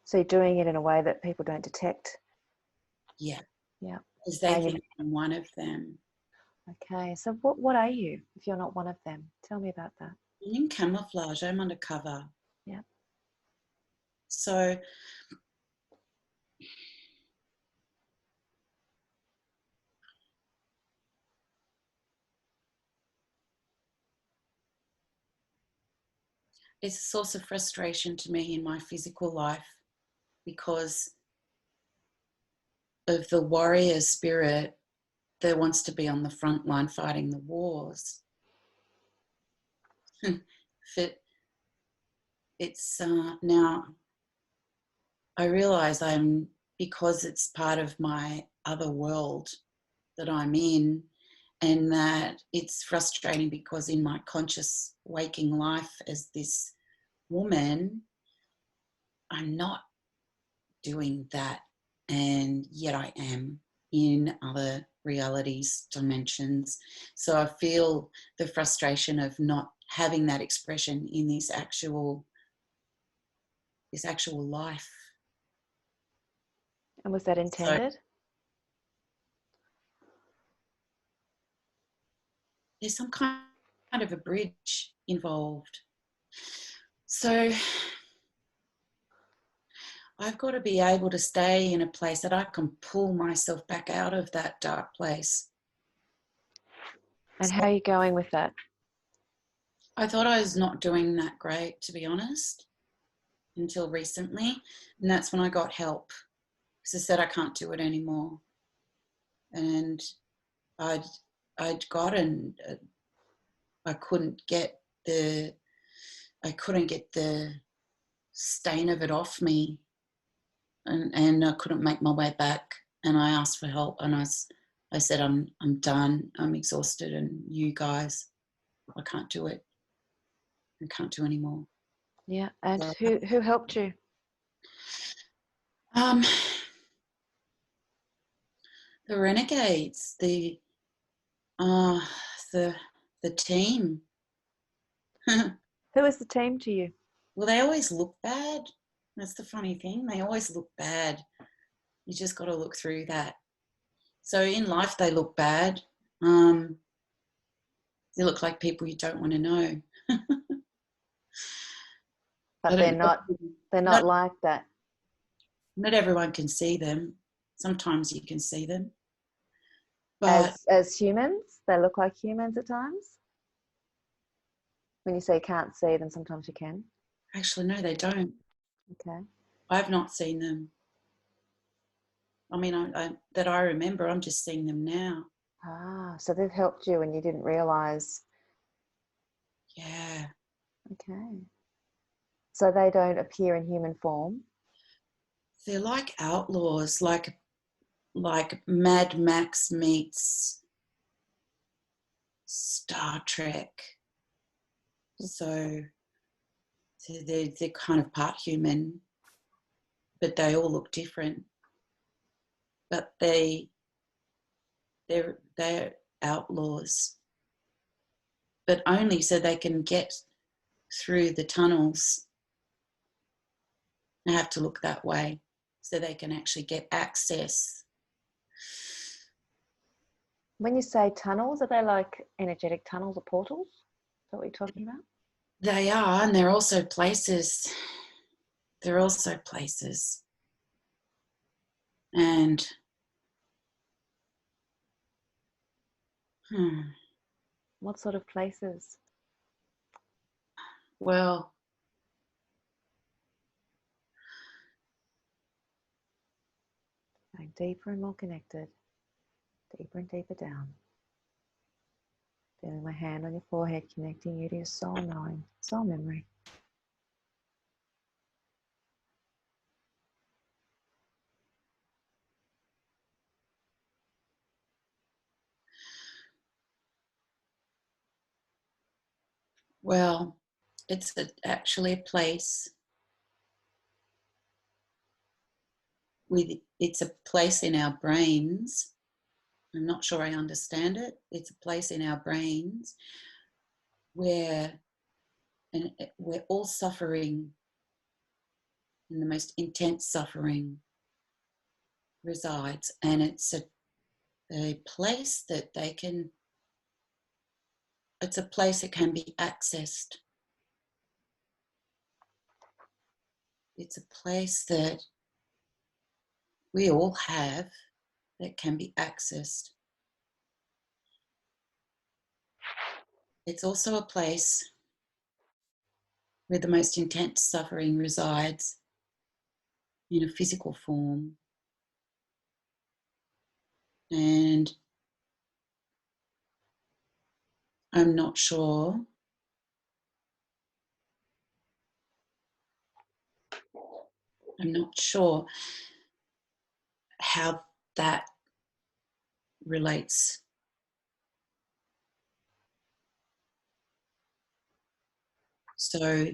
So you're doing it in a way that people don't detect. Yeah. Yeah. Because they think I'm one of them. Okay. So what are you if you're not one of them? Tell me about that. I'm in camouflage. I'm undercover. Yeah. So it's a source of frustration to me in my physical life because of the warrior spirit that wants to be on the front line fighting the wars. It's now I realize because it's part of my other world that I'm in, and that it's frustrating because in my conscious waking life as this woman, I'm not doing that, and yet I am in other realities, dimensions. So I feel the frustration of not having that expression in this actual life. And was that intended? So there's some kind of a bridge involved. So I've got to be able to stay in a place that I can pull myself back out of that dark place. And how are you going with that? I thought I was not doing that great, to be honest, until recently. And that's when I got help. Because I said I can't do it anymore. And I'd gotten, I couldn't get the stain of it off me. And I couldn't make my way back. And I asked for help, and I said, I'm done. I'm exhausted, and you guys, I can't do it. I can't do anymore. Yeah. And So, who helped you? The renegades, the team. Who is the team to you? Well, they always look bad. That's the funny thing. They always look bad. You just got to look through that. So in life, they look bad. They look like people you don't want to know. But they're not like that. Not everyone can see them. Sometimes you can see them. But as humans, they look like humans at times. When you say can't see them, sometimes you can. actually, no, they don't. Okay. I've not seen them. I mean, that I remember, I'm just seeing them now. Ah, so they've helped you and you didn't realise. Yeah. Okay. So they don't appear in human form. They're like outlaws, like Mad Max meets Star Trek. So they're kind of part human, but they all look different. But they're outlaws, but only so they can get through the tunnels. They have to look that way so they can actually get access. When you say tunnels, are they like energetic tunnels or portals? Is that what you're talking about? They are, and they're also places. They're also places. And what sort of places? Well, Going deeper and more connected, deeper and deeper down. Feeling my hand on your forehead, connecting you to your soul knowing, soul memory. well, it's actually a place it's a place in our brains. I'm not sure I understand it. It's a place in our brains where we're all suffering and the most intense suffering resides. And it's a place that it's a place that can be accessed. It's a place that we all have that can be accessed. It's also a place where the most intense suffering resides in a physical form. And I'm not sure how that relates. So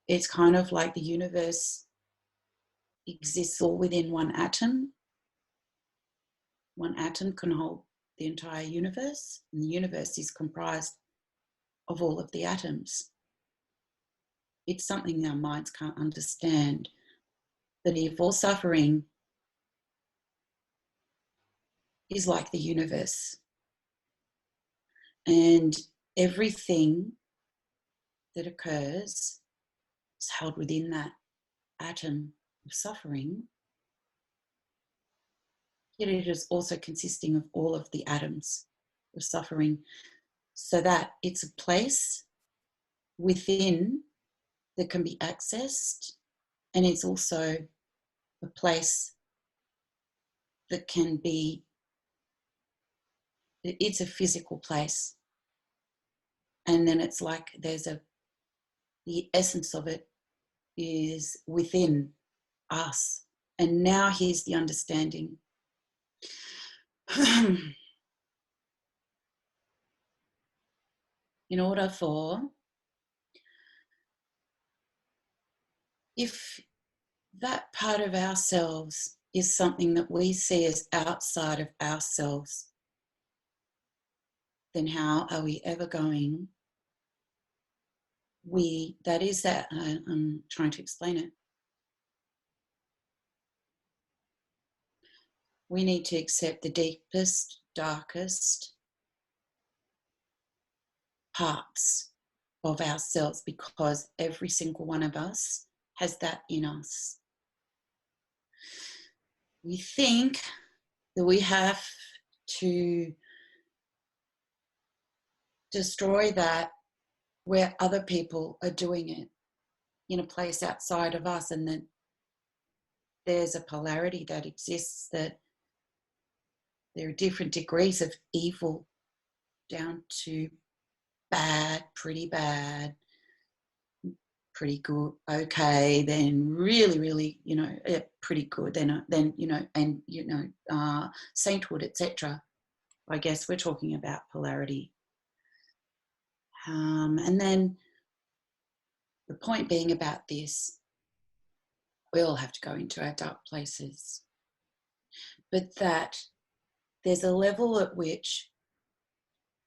it's kind of like the universe exists all within one atom. One atom can hold the entire universe, and the universe is comprised of all of the atoms. It's something our minds can't understand. That if all suffering is like the universe, and everything that occurs is held within that atom of suffering, yet it is also consisting of all of the atoms of suffering, so that it's a place within that can be accessed, and it's also a place that can be, it's a physical place. And then it's like the essence of it is within us. And now here's the understanding. In order for, if that part of ourselves is something that we see as outside of ourselves, then how are we ever going? I'm trying to explain it. We need to accept the deepest, darkest parts of ourselves, because every single one of us has that in us. We think that we have to destroy that where other people are doing it in a place outside of us, and that there's a polarity that exists, that there are different degrees of evil, down to bad, pretty good, okay, then really, really, pretty good, then sainthood, etc. I guess we're talking about polarity. And then the point being about this, we all have to go into our dark places, but that there's a level at which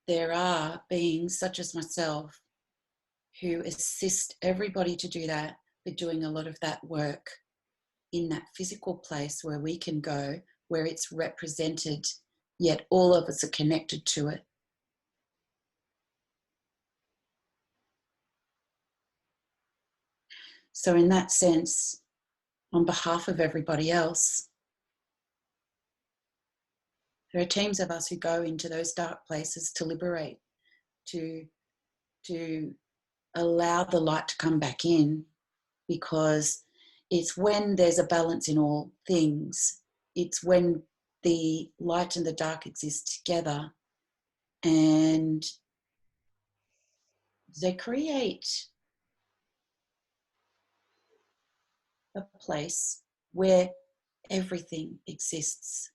there are beings such as myself who assist everybody to do that, but doing a lot of that work in that physical place where we can go, where it's represented, yet all of us are connected to it. So in that sense, on behalf of everybody else, there are teams of us who go into those dark places to liberate, to allow the light to come back in, because it's when there's a balance in all things, it's when the light and the dark exist together, and they create a place where everything exists.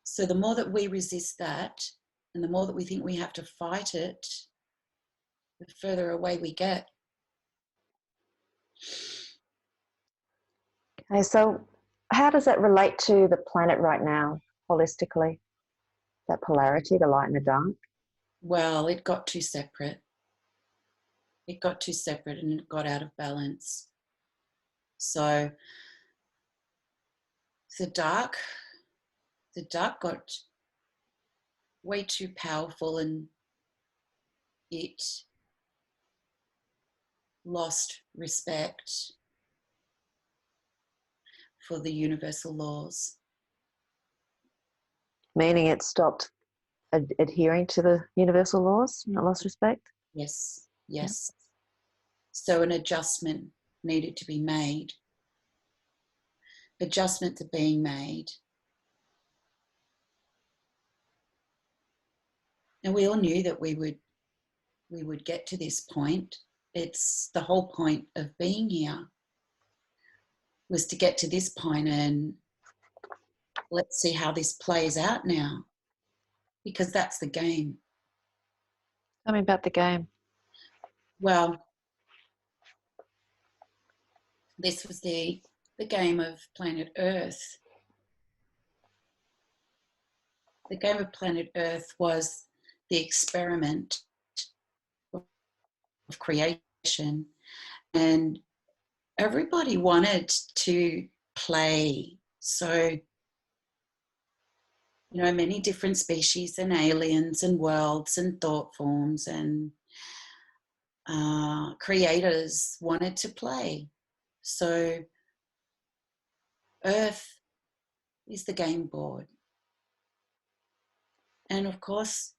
So the more that we resist that, and the more that we think we have to fight it, the further away we get. Okay, so how does that relate to the planet right now, holistically? That polarity, the light and the dark? Well, it got too separate. It got too separate and it got out of balance. So the dark got way too powerful, and it lost respect for the universal laws. Meaning it stopped adhering to the universal laws and it lost respect? Yes, yes. Yep. So an adjustment needed to be made. Adjustments are being made. And we all knew that we would get to this point. It's the whole point of being here, was to get to this point, and let's see how this plays out now, because that's the game. Tell me about the game. Well, this was the game of planet Earth. The game of planet Earth was the experiment of creation, and everybody wanted to play. So, many different species and aliens and worlds and thought forms and creators wanted to play. So Earth is the game board. And of course,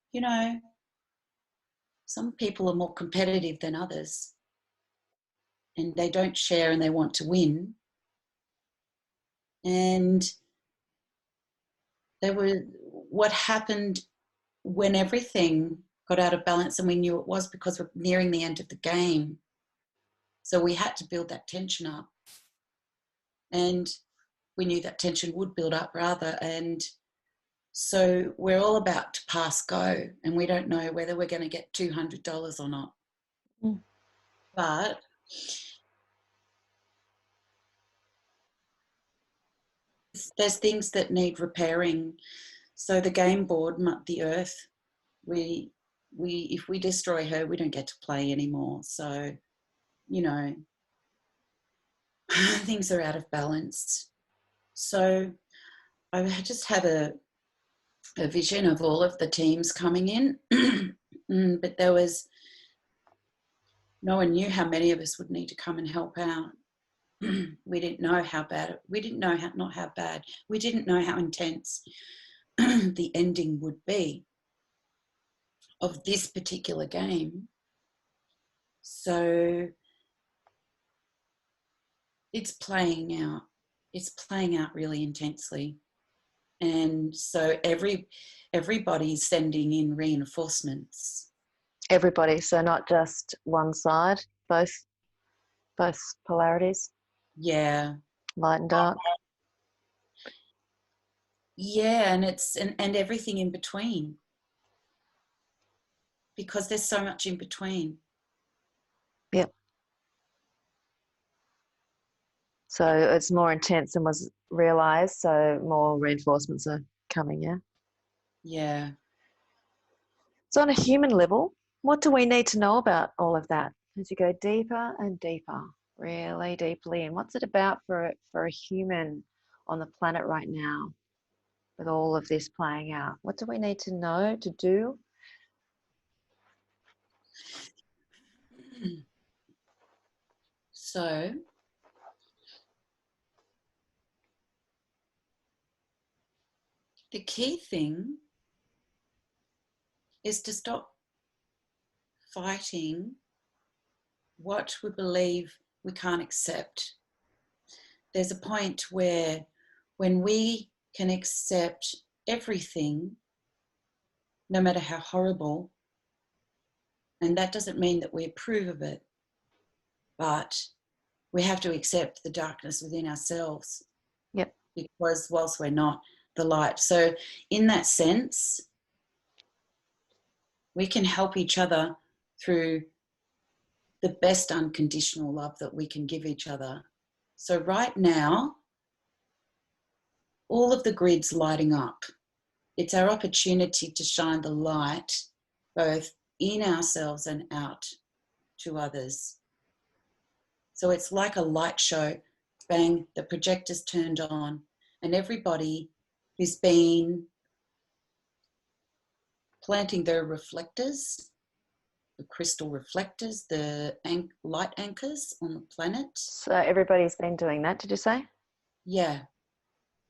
some people are more competitive than others, and they don't share and they want to win. And what happened when everything got out of balance, and we knew it was because we're nearing the end of the game. So we had to build that tension up. And we knew that tension would build up rather. And so we're all about to pass go, and we don't know whether we're going to get $200 or not. Mm. But there's things that need repairing. So the game board, the Earth, if we destroy her, we don't get to play anymore. So, things are out of balance. So I just had a vision of all of the teams coming in, but no one knew how many of us would need to come and help out. We didn't know how bad, we didn't know how intense the ending would be of this particular game. So it's playing out really intensely. And so everybody's sending in reinforcements. Everybody, so not just one side, both polarities? Yeah. Light and dark? Yeah, and everything in between. Because there's so much in between. Yep. So it's more intense than was realised, so more reinforcements are coming, yeah? Yeah. So on a human level, what do we need to know about all of that as you go deeper and deeper, really deeply? And what's it about for a human on the planet right now with all of this playing out? What do we need to know to do? So the key thing is to stop fighting what we believe we can't accept. There's a point where when we can accept everything, no matter how horrible, and that doesn't mean that we approve of it, but we have to accept the darkness within ourselves. Yep. Because whilst we're not the light. So in that sense, we can help each other through the best unconditional love that we can give each other. So right now, all of the grids lighting up. It's our opportunity to shine the light both in ourselves and out. to others. So it's like a light show. Bang, the projector's turned on, and everybody who's been planting their reflectors, the crystal reflectors, the light anchors on the planet. So everybody's been doing that, did you say? Yeah,